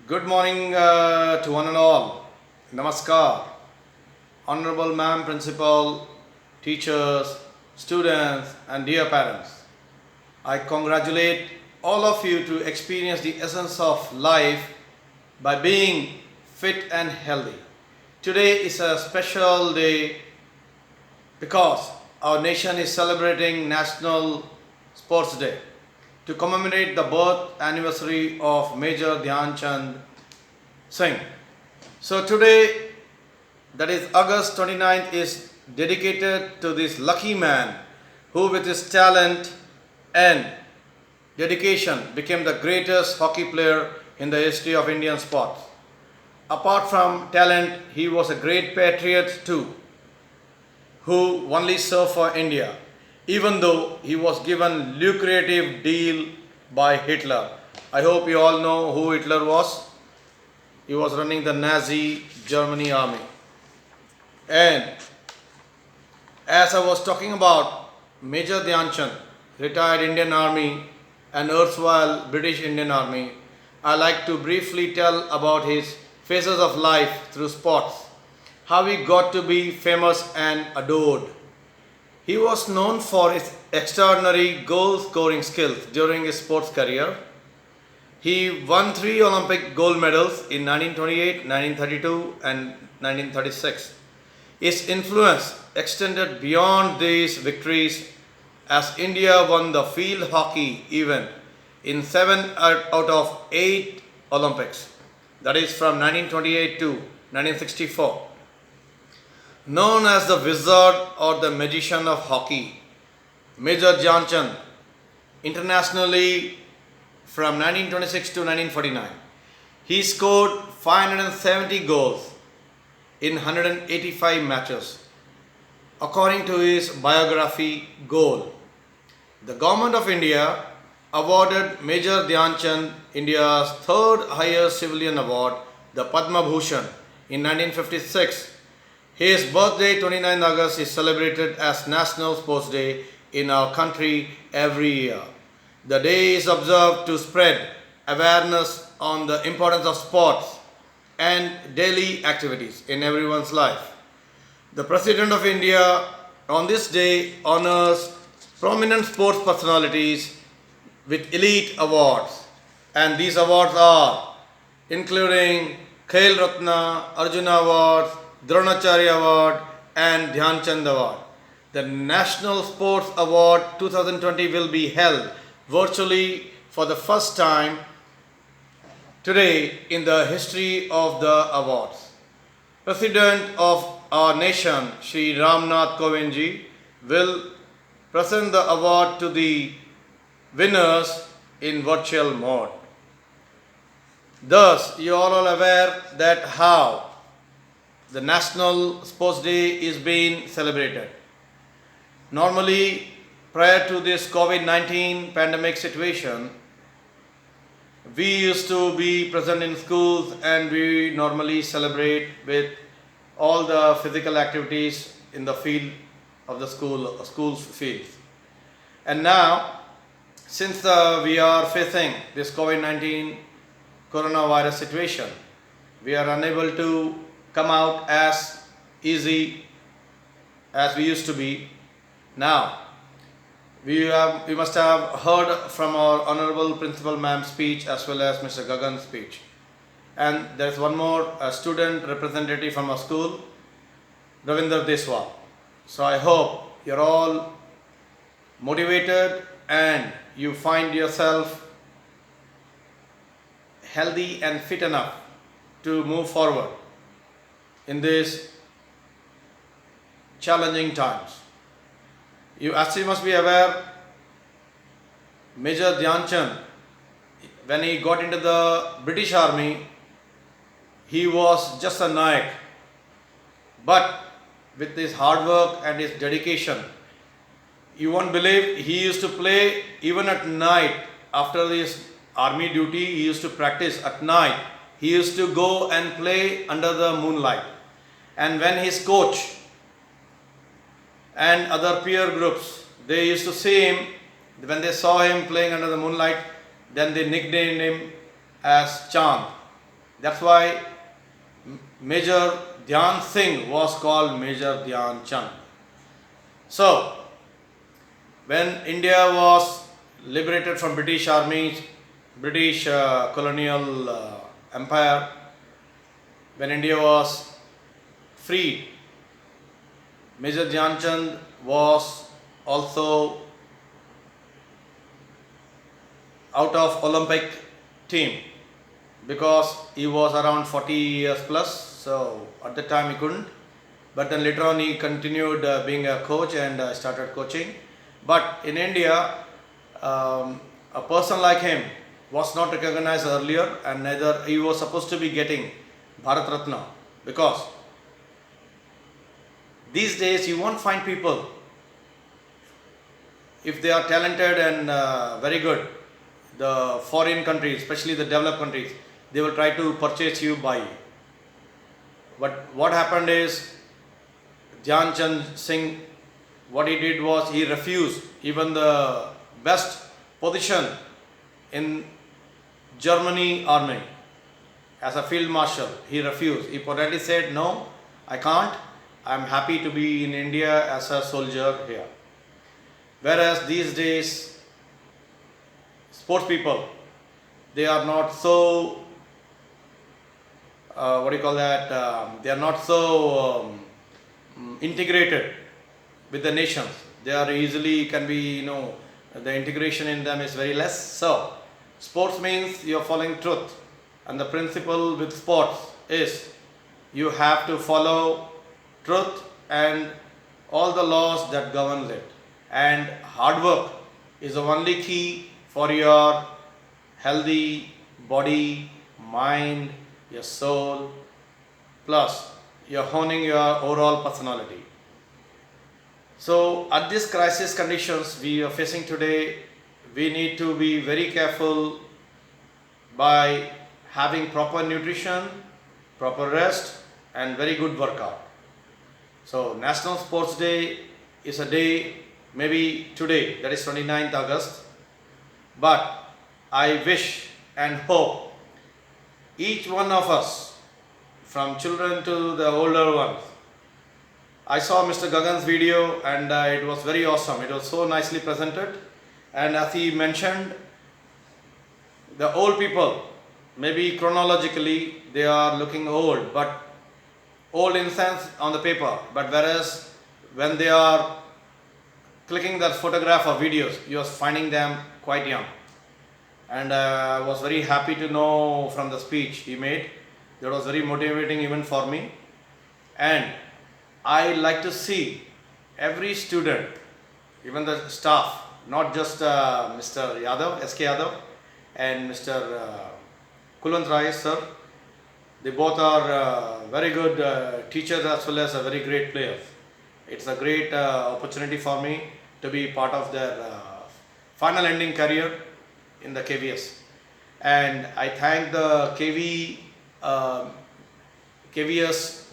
Good morning to one and all. Namaskar. Honorable Ma'am Principal, teachers, students, and dear parents. I congratulate all of you to experience the essence of life by being fit and healthy. Today is a special day because our nation is celebrating National Sports Day to commemorate the birth anniversary of Major Dhyan Chand Singh. So today, that is August 29th, is dedicated to this lucky man who with his talent and dedication became the greatest hockey player in the history of Indian sports. Apart from talent, he was a great patriot too, who only served for India, even though he was given lucrative deal by Hitler. I hope you all know who Hitler was. He was running the Nazi Germany army. And as I was talking about Major Dhyan Chand, retired Indian Army and erstwhile British Indian Army, I like to briefly tell about his phases of life through sports, how he got to be famous and adored. He was known for his extraordinary goal scoring skills during his sports career. He won 3 Olympic gold medals in 1928, 1932 and 1936. His influence extended beyond these victories as India won the field hockey event in 7 out of 8 Olympics, that is from 1928 to 1964. Known as the wizard or the magician of hockey, Major Dhyan Chand, internationally from 1926 to 1949, he scored 570 goals in 185 matches, according to his biography Goal. The Government of India awarded Major Dhyan Chand India's third highest civilian award, the Padma Bhushan, in 1956. His birthday, 29 August, is celebrated as National Sports Day in our country every year. The day is observed to spread awareness on the importance of sports and daily activities in everyone's life. The President of India on this day honors prominent sports personalities with elite awards, and these awards are including Khel Ratna, Arjuna Awards, Dronacharya Award and Dhyan Chand Award. The National Sports Award 2020 will be held virtually for the first time today in the history of the awards. President of our nation, Shri Ramnath Kovind ji, will present the award to the winners in virtual mode. Thus, you are all aware that how the National Sports Day is being celebrated. Normally, prior to this COVID-19 pandemic situation, we used to be present in schools and we normally celebrate with all the physical activities in the field of the school's fields. And now, since we are facing this COVID-19 coronavirus situation, we are unable to come out as easy as we used to be. Now, we must have heard from our Honorable Principal Ma'am's speech as well as Mr. Gagan's speech. And there is one more student representative from our school, Ravinder Deswal. So I hope you're all motivated and you find yourself healthy and fit enough to move forward in these challenging times. As you must be aware, Major Dhyan Chand, when he got into the British Army, he was just a Nayak. But with his hard work and his dedication, you won't believe he used to play even at night. After his army duty, he used to practice at night. He used to go and play under the moonlight. And when his coach and other peer groups, they used to see him, when they saw him playing under the moonlight, then they nicknamed him as Chand. That's why Major Dhyan Singh was called Major Dhyan Chand. So, when India was liberated from British army, British colonial empire, when India was freed, Major Dhyan Chand was also out of Olympic team because he was around 40 years plus, so at the time he couldn't, but then later on he continued being a coach and started coaching. But in India, a person like him was not recognized earlier, and neither he was supposed to be getting Bharat Ratna, because these days you won't find people, if they are talented and very good, the foreign countries, especially the developed countries, they will try to purchase you, buy you. But what happened is, Dhyan Chand Singh, what he did was he refused even the best position in Germany army as a field marshal. He refused. He politely said, no, I can't. I am happy to be in India as a soldier here. Whereas these days, sports people, they are not so, they are not so integrated with the nations. They are easily can be, the integration in them is very less. So, sports means you are following truth, and the principle with sports is you have to follow truth and all the laws that govern it. And hard work is the only key for your healthy body, mind, your soul, plus you're honing your overall personality. So at these crisis conditions we are facing today, we need to be very careful by having proper nutrition, proper rest, and very good workout. So National Sports Day is a day, maybe today, that is 29th August, but I wish and hope each one of us, from children to the older ones. I saw Mr. Gagan's video and it was very awesome. It was so nicely presented, and as he mentioned, the old people, maybe chronologically they are looking old, but old in sense on the paper, but whereas when they are clicking that photograph or videos, you are finding them quite young. And I was very happy to know from the speech he made. That was very motivating even for me. And I like to see every student, even the staff, not just Mr. Yadav, SK Yadav, and Mr. Kulwant Rai sir. They both are very good teachers as well as very great players. It's a great opportunity for me to be part of their final ending career in the KVS. And I thank the KVS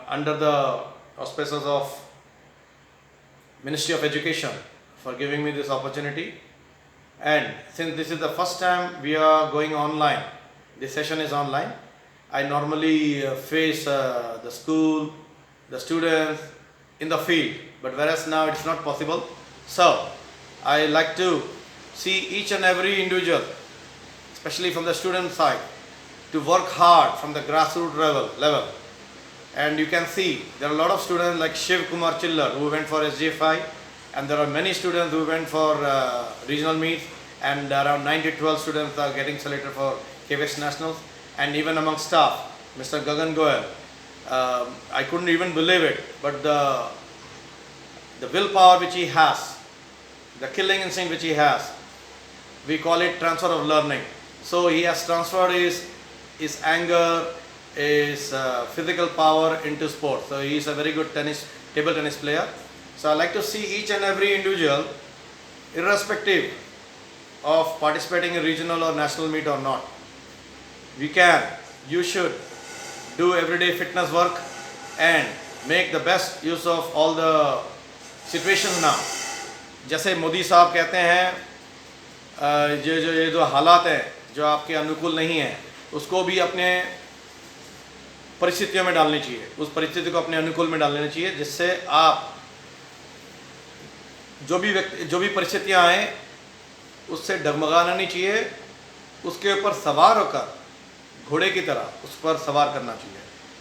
under the auspices of Ministry of Education for giving me this opportunity. And since this is the first time we are going online, this session is online, I normally face the school, the students in the field, but whereas now it's not possible. So I like to see each and every individual, especially from the student side, to work hard from the grassroots level. And you can see there are a lot of students like Shiv Kumar Chillar who went for SJ5, and there are many students who went for regional meets, and around 9 to 12 students are getting selected for KVS Nationals. And even among staff, Mr. Gagan Goyal, I couldn't even believe it, but the willpower which he has, the killing instinct which he has, we call it transfer of learning. So he has transferred his anger, his physical power into sport. So he is a very good table tennis player. So I like to see each and every individual, irrespective of participating in regional or national meet or not. You should do everyday fitness work and make the best use of all the situations now. जैसे मोदी साहब कहते हैं ये जो हालात हैं जो आपके अनुकूल नहीं हैं, उसको भी अपने परिस्थितियों में डालनी चाहिए, उस परिस्थिति को अपने अनुकूल में डाल लेना चाहिए, जिससे आप जो भी परिस्थितियाँ आएँ उससे डगमगाना नहीं चाहिए, उसके ऊपर सवार होकर घोड़े की तरह उस पर सवार करना चाहिए।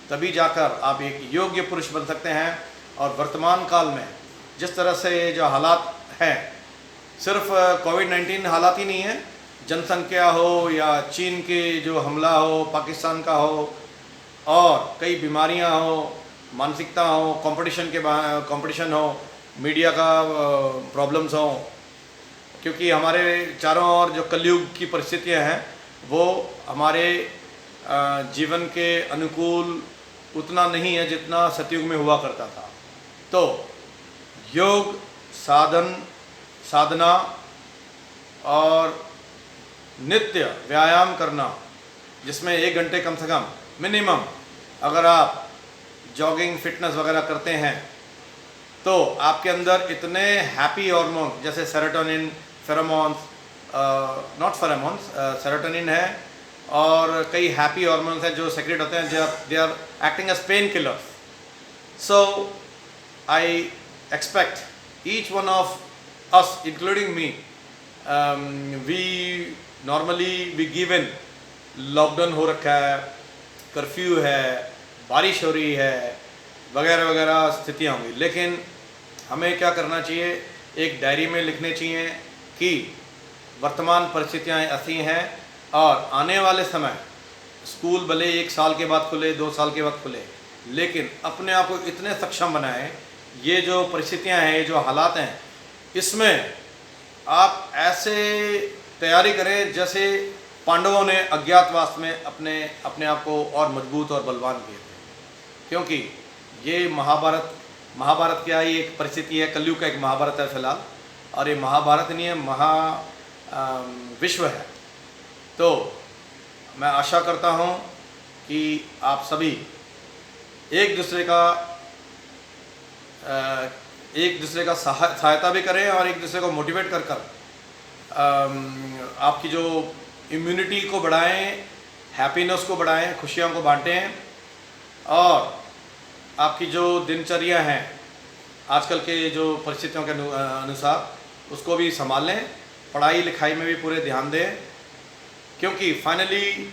तभी जाकर आप एक योग्य पुरुष बन सकते हैं। और वर्तमान काल में जिस तरह से जो हालात हैं, सिर्फ कोविड-19 हालात ही नहीं है, जनसंख्या हो या चीन के जो हमला हो, पाकिस्तान का हो, और कई बीमारियां हो, मानसिकता हो, कंपटीशन हो, मीडिया का प्रॉब्लम्स हो, क्योंकि हमारे चारों ओर जो कलयुग की परिस्थितियां हैं वो हमारे जीवन के अनुकूल उतना नहीं है जितना सतयुग में हुआ करता था। तो योग, साधना और नित्य व्यायाम करना, जिसमें 1 घंटे कम से कम मिनिमम अगर आप जॉगिंग, फिटनेस वगैरह करते हैं तो आपके अंदर इतने हैप्पी हार्मोन जैसे सेरोटोनिन, सेरोटोनिन है और कई हैप्पी हार्मोन्स हैं जो सेक्रेट होते हैं, they are acting as pain killers. So I expect each one of us, including me, we normally given lockdown हो रखा है, कर्फ्यू है, बारिश हो रही है, वगैरह वगैरह स्थितियाँ होंगी, लेकिन हमें क्या करना चाहिए, एक डायरी में लिखने चाहिए कि वर्तमान परिस्थितियाँ ऐसी हैं और आने वाले समय स्कूल भले 1 साल के बाद खुले, 2 साल के बाद खुले, लेकिन अपने आप को इतने सक्षम बनाएं, ये जो परिस्थितियाँ हैं, ये जो हालात हैं, इसमें आप ऐसे तैयारी करें जैसे पांडवों ने अज्ञातवास में अपने आप को और मजबूत और बलवान किए थे। क्योंकि ये महाभारत क्या ही एक परिस्थिति है, कलयुग का एक महाभारत है फिलहाल, और ये महाभारत नहीं है, विश्व है। तो मैं आशा करता हूँ कि आप सभी एक दूसरे का सहायता भी करें और एक दूसरे को मोटिवेट कर आपकी जो इम्यूनिटी को बढ़ाएं, हैप्पीनेस को बढ़ाएं, खुशियों को बांटें, और आपकी जो दिनचर्या हैं आजकल के जो परिस्थितियों के अनुसार उसको भी संभालें, पढ़ाई लिखाई में भी पूरे ध्यान दें। क्योंकि फाइनली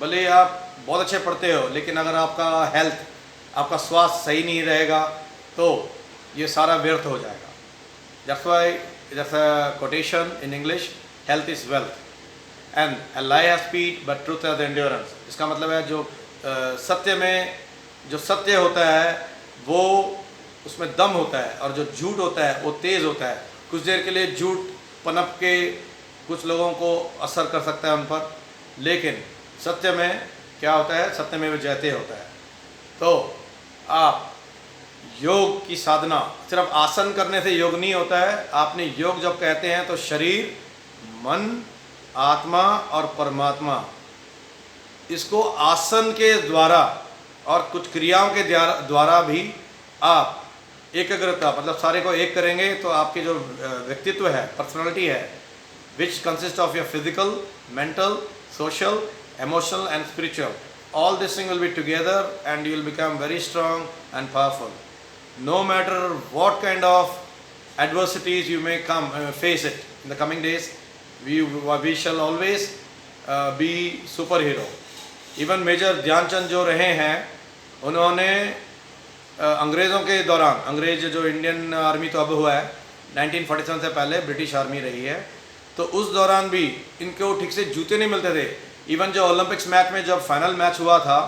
भले आप बहुत अच्छे पढ़ते हो, लेकिन अगर आपका हेल्थ, आपका स्वास्थ्य सही नहीं रहेगा तो ये सारा व्यर्थ हो जाएगा। That's why there's a quotation in English, health is wealth and a lie has speed but truth has endurance। इसका मतलब है जो सत्य में जो सत्य होता है वो उसमें दम होता है, और जो झूठ होता है वो तेज़ होता है। कुछ देर के लिए झूठ पनप के कुछ लोगों को असर कर सकता है उन पर, लेकिन सत्य में क्या होता है, सत्य में वो जयते होता है। तो आप योग की साधना सिर्फ आसन करने से योग नहीं होता है। आपने योग जब कहते हैं तो शरीर, मन, आत्मा और परमात्मा, इसको आसन के द्वारा और कुछ क्रियाओं के द्वारा भी आप एकाग्रता, मतलब सारे को एक करेंगे तो आपके जो व्यक्तित्व है, पर्सनालिटी है, which consist of your physical, mental, social, emotional and spiritual, all this thing will be together and you will become very strong and powerful. No matter what kind of adversities you may face it in the coming days, we shall always be superhero. Even major Dhyanchand जो रहे हैं, उन्होंने अंग्रेज़ों के दौरान, अंग्रेज जो Indian army तो अब हुआ है, 1947 से पहले ब्रिटिश आर्मी रही है, तो उस दौरान भी इनको ठीक से जूते नहीं मिलते थे। इवन जो ओलंपिक्स मैच में जब फाइनल मैच हुआ था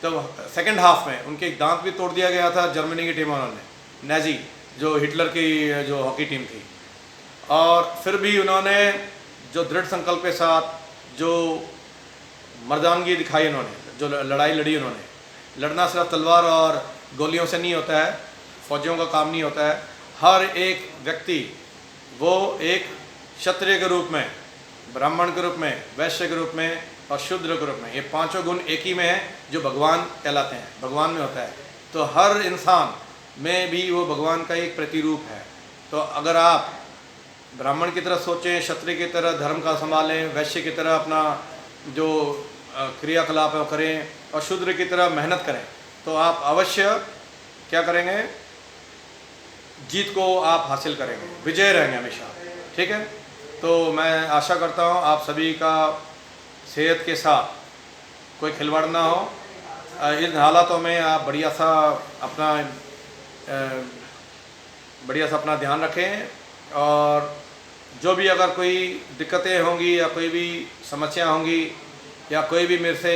तो सेकंड हाफ में उनके एक दांत भी तोड़ दिया गया था जर्मनी की टीम वालों ने, नाजी जो हिटलर की जो हॉकी टीम थी। और फिर भी उन्होंने जो दृढ़ संकल्प के साथ जो मर्दानगी दिखाई, उन्होंने जो लड़ाई लड़ी, उन्होंने लड़ना सिर्फ तलवार और गोलियों से नहीं होता है, फौजियों का काम नहीं होता है। हर एक व्यक्ति वो एक क्षत्रिय के रूप में, ब्राह्मण के रूप में, वैश्य के रूप में और शूद्र के रूप में, ये पांचों गुण एक ही में है जो भगवान कहलाते हैं, भगवान में होता है। तो हर इंसान में भी वो भगवान का एक प्रतिरूप है। तो अगर आप ब्राह्मण की तरह सोचें, क्षत्रिय की तरह धर्म का संभालें, वैश्य की तरह अपना जो क्रियाकलाप करें और शूद्र की तरह मेहनत करें, तो आप अवश्य क्या करेंगे, जीत को आप हासिल करेंगे, विजय रहेंगे हमेशा। ठीक है, तो मैं आशा करता हूँ आप सभी का सेहत के साथ कोई खिलवाड़ ना हो। इन हालातों में आप बढ़िया सा अपना ध्यान रखें, और जो भी अगर कोई दिक्कतें होंगी या कोई भी समस्या होंगी या कोई भी मेरे से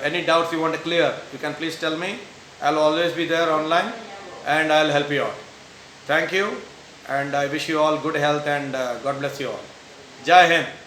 any doubts you want to clear, you can please tell me. I'll always be there online and I'll help you out. Thank you, and I wish you all good health and God bless you all. Jai Hind.